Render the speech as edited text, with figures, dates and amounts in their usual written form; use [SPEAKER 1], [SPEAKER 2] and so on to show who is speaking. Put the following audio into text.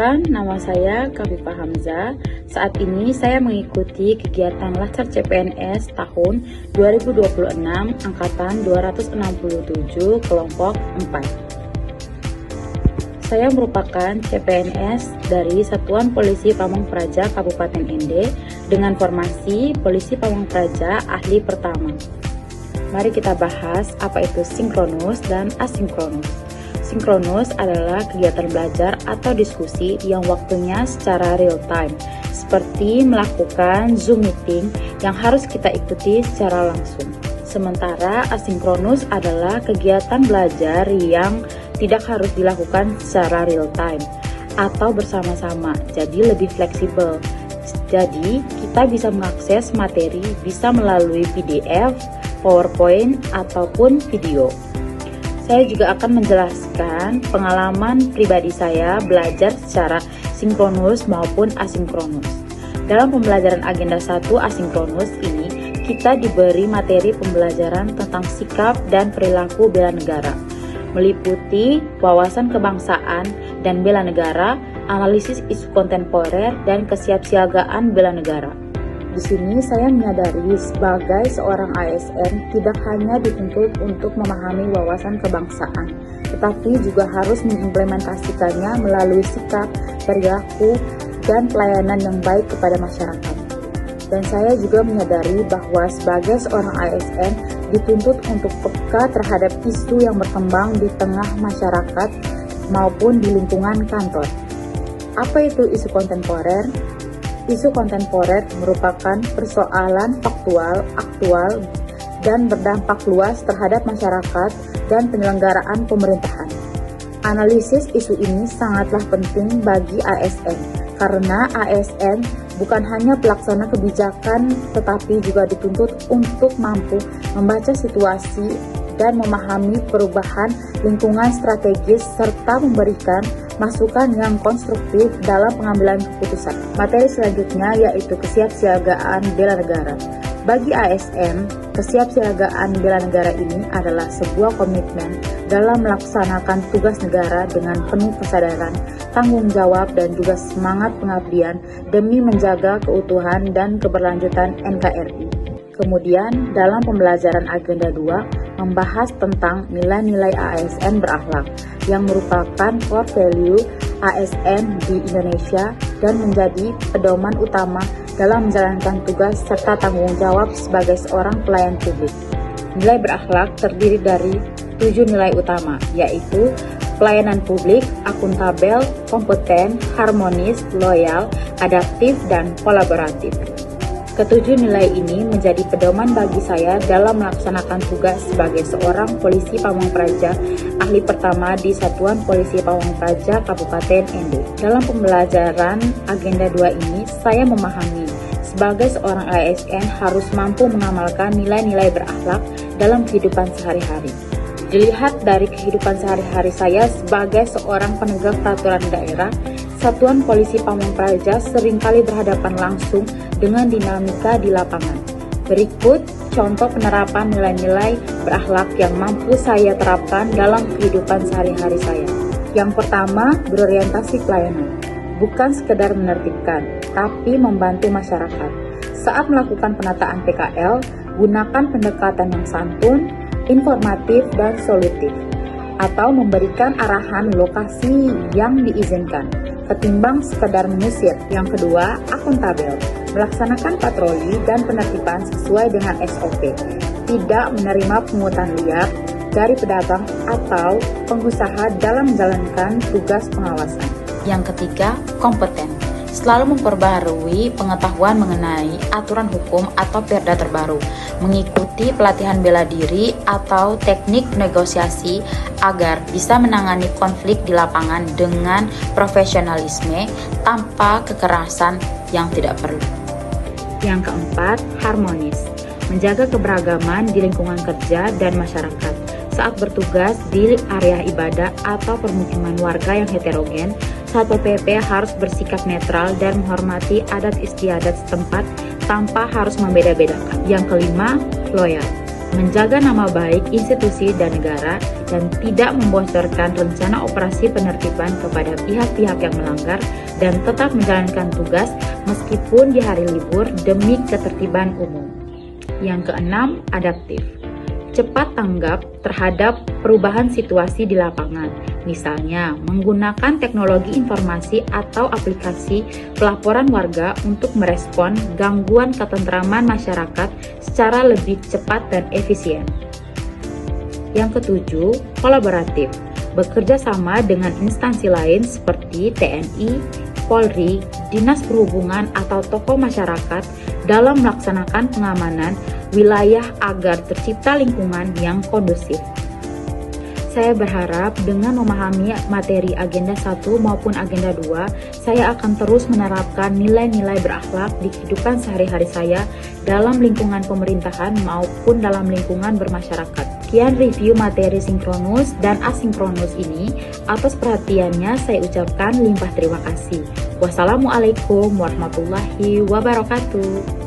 [SPEAKER 1] Perkenalkan, nama saya Kafifah Hamzah. Saat ini saya mengikuti kegiatan Latsar CPNS tahun 2026 Angkatan 267 kelompok 4. Saya merupakan CPNS dari Satuan Polisi Pamong Praja Kabupaten Ende dengan formasi Polisi Pamong Praja Ahli Pertama. Mari kita bahas apa itu sinkronus dan asinkronus. Sinkronus adalah kegiatan belajar atau diskusi yang waktunya secara real time, seperti melakukan Zoom meeting yang harus kita ikuti secara langsung. Sementara asinkronus adalah kegiatan belajar yang tidak harus dilakukan secara real time atau bersama-sama, jadi lebih fleksibel. Jadi, kita bisa mengakses materi bisa melalui PDF, PowerPoint, ataupun video. Saya juga akan menjelaskan pengalaman pribadi saya belajar secara sinkronus maupun asinkronus. Dalam pembelajaran agenda 1 asinkronus ini, kita diberi materi pembelajaran tentang sikap dan perilaku bela negara, meliputi wawasan kebangsaan dan bela negara, analisis isu kontemporer, dan kesiapsiagaan bela negara. Di sini saya menyadari sebagai seorang ASN tidak hanya dituntut untuk memahami wawasan kebangsaan, tetapi juga harus mengimplementasikannya melalui sikap, perilaku, dan pelayanan yang baik kepada masyarakat. Dan saya juga menyadari bahwa sebagai seorang ASN dituntut untuk peka terhadap isu yang berkembang di tengah masyarakat maupun di lingkungan kantor. Apa itu isu kontemporer? Isu kontemporer merupakan persoalan faktual, aktual, dan berdampak luas terhadap masyarakat dan penyelenggaraan pemerintahan. Analisis isu ini sangatlah penting bagi ASN, karena ASN bukan hanya pelaksana kebijakan, tetapi juga dituntut untuk mampu membaca situasi dan memahami perubahan lingkungan strategis serta memberikan masukan yang konstruktif dalam pengambilan keputusan. Materi selanjutnya yaitu kesiapsiagaan bela negara. Bagi ASN, kesiapsiagaan bela negara ini adalah sebuah komitmen dalam melaksanakan tugas negara dengan penuh kesadaran, tanggung jawab, dan juga semangat pengabdian demi menjaga keutuhan dan keberlanjutan NKRI. Kemudian, dalam pembelajaran agenda 2, membahas tentang nilai-nilai ASN berakhlak yang merupakan core value ASN di Indonesia dan menjadi pedoman utama dalam menjalankan tugas serta tanggung jawab sebagai seorang pelayan publik. Nilai berakhlak terdiri dari 7 nilai utama, yaitu pelayanan publik, akuntabel, kompeten, harmonis, loyal, adaptif, dan kolaboratif. Ketujuh nilai ini menjadi pedoman bagi saya dalam melaksanakan tugas sebagai seorang polisi Pamong Praja ahli pertama di Satuan Polisi Pamong Praja Kabupaten Ende. Dalam pembelajaran agenda 2 ini, saya memahami sebagai seorang ASN harus mampu mengamalkan nilai-nilai berakhlak dalam kehidupan sehari-hari. Dilihat dari kehidupan sehari-hari saya sebagai seorang penegak peraturan daerah, Satuan Polisi Pamong Praja seringkali berhadapan langsung dengan dinamika di lapangan. Berikut contoh penerapan nilai-nilai berakhlak yang mampu saya terapkan dalam kehidupan sehari-hari saya. Yang pertama, berorientasi pelayanan. Bukan sekedar menertibkan, tapi membantu masyarakat. Saat melakukan penataan PKL, gunakan pendekatan yang santun, informatif, dan solutif, atau memberikan arahan lokasi yang diizinkan, ketimbang sekedar mengusir. Yang kedua, akuntabel. Melaksanakan patroli dan penertiban sesuai dengan SOP. Tidak menerima pungutan liar dari pedagang atau pengusaha dalam menjalankan tugas pengawasan. Yang ketiga, kompeten. Selalu memperbarui pengetahuan mengenai aturan hukum atau perda terbaru, mengikuti pelatihan bela diri atau teknik negosiasi agar bisa menangani konflik di lapangan dengan profesionalisme tanpa kekerasan yang tidak perlu. Yang keempat, harmonis. Menjaga keberagaman di lingkungan kerja dan masyarakat. Saat bertugas di area ibadah atau permukiman warga yang heterogen, Satpol PP harus bersikap netral dan menghormati adat istiadat setempat tanpa harus membeda-bedakan. Yang kelima, loyal. menjaga nama baik institusi dan negara, dan tidak membocorkan rencana operasi penertiban kepada pihak-pihak yang melanggar, dan tetap menjalankan tugas meskipun di hari libur demi ketertiban umum. Yang keenam, adaptif. Cepat tanggap terhadap perubahan situasi di lapangan, misalnya menggunakan teknologi informasi atau aplikasi pelaporan warga untuk merespon gangguan ketentraman masyarakat secara lebih cepat dan efisien. Yang ketujuh, kolaboratif. Bekerja sama dengan instansi lain seperti TNI, Polri, Dinas Perhubungan, atau tokoh masyarakat dalam melaksanakan pengamanan wilayah agar tercipta lingkungan yang kondusif. Saya berharap dengan memahami materi agenda 1 maupun agenda 2, saya akan terus menerapkan nilai-nilai berakhlak di kehidupan sehari-hari saya dalam lingkungan pemerintahan maupun dalam lingkungan bermasyarakat. Sekian review materi sinkronus dan asinkronus ini. Atas perhatiannya saya ucapkan limpah terima kasih. Wassalamualaikum warahmatullahi wabarakatuh.